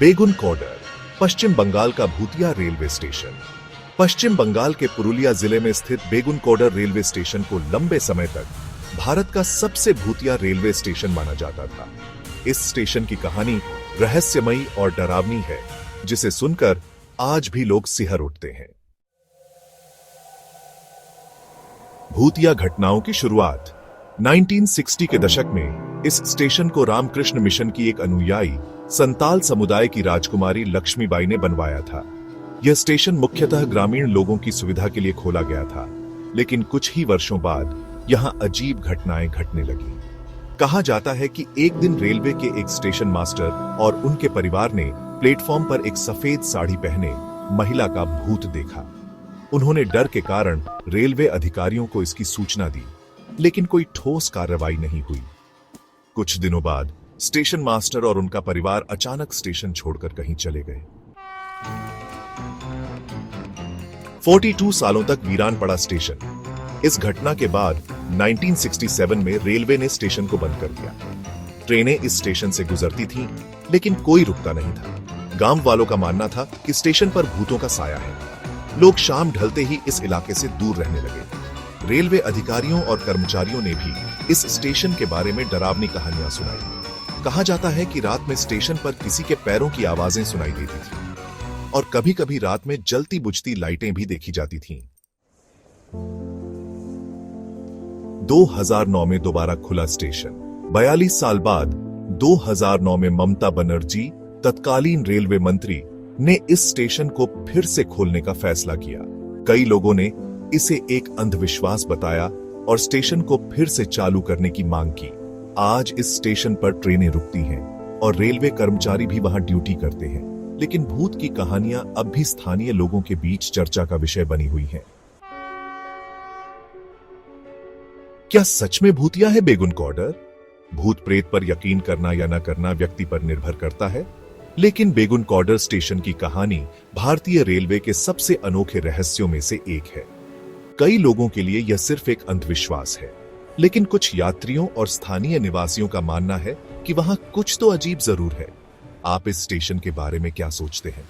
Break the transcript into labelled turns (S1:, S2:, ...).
S1: बेगुन cadre, पश्चिम बंगाल का भूतिया railway station. पश्चिम बंगाल के पुरुलिया जिले में स्थित बेगुन कॉडर रेलवे स्टेशन को लंबे समय तक भारत का सबसे भूतिया रेलवे स्टेशन माना जाता था। इस स्टेशन की कहानी रहस्यमयी और डरावनी है, जिसे सुनकर आज भी लोग सिहर उठते हैं। भूतिया घटनाओं की शुरुआत 1960 के दशक में इस स्टेशन को रामकृष्ण मिशन की एक अनुयायी संताल समुदाय की राजकुमारी लक्ष्मीबाई ने बनवाया था। यह स्टेशन मुख्यतः ग्रामीण लोगों की सुविधा के लिए खोला गया था, लेकिन कुछ ही वर्षों बाद यहां अजीब घटनाएं घटने लगी। कहा जाता है कि एक दिन रेलवे के एक स्टेशन मास्टर और उनके परिवार ने प्लेटफॉर्म पर एक सफेद साड़ी पहने महिला का भूत देखा। उन्होंने डर के कारण रेलवे अधिकारियों को इसकी सूचना दी, लेकिन कोई ठोस कार्रवाई नहीं हुई। कुछ दिनों बाद स्टेशन मास्टर और उनका परिवार अचानक स्टेशन छोड़कर कहीं चले गए। 42 सालों तक वीरान पड़ा स्टेशन। इस घटना के बाद 1967 में रेलवे ने स्टेशन को बंद कर दिया। ट्रेनें इस स्टेशन से गुजरती थीं, लेकिन कोई रुकता नहीं था। गांव वालों का मानना था कि स्टेशन पर भूतों का साया है। लोग शाम ढलते ही इस इलाके से दूर रहने लगे। रेलवे अधिकारियों और कर्मचारियों ने भी इस स्टेशन के बारे में डरावनी कहानियां सुनाई। कहा जाता है कि रात में स्टेशन पर किसी के पैरों की आवाजें सुनाई देती थी और कभी-कभी रात में जलती बुझती लाइटें भी देखी जाती थीं। 2009 में दोबारा खुला स्टेशन। 42 साल बाद 2009 में ममता बनर्जी, तत्कालीन रेलवे मंत्री, ने इस स्टेशन को फिर से खोलने का फैसला किया। कई लोगों ने इसे एक अंधविश्वास बताया और स्टेशन को फिर से चालू करने की मांग की। आज इस स्टेशन पर ट्रेनें रुकती हैं और रेलवे कर्मचारी भी वहां ड्यूटी करते हैं, लेकिन भूत की कहानियां अब भी स्थानीय लोगों के बीच चर्चा का विषय बनी हुई हैं। क्या सच में भूतिया है बेगुन कॉडर? भूत प्रेत पर यकीन करना या न करना व्यक्ति पर निर्भर करता है, लेकिन बेगुन कॉडर स्टेशन की कहानी भारतीय रेलवे के सबसे अनोखे रहस्यों में से एक है। कई लोगों के लिए यह सिर्फ एक अंधविश्वास है, लेकिन कुछ यात्रियों और स्थानीय निवासियों का मानना है कि वहां कुछ तो अजीब जरूर है। आप इस स्टेशन के बारे में क्या सोचते हैं?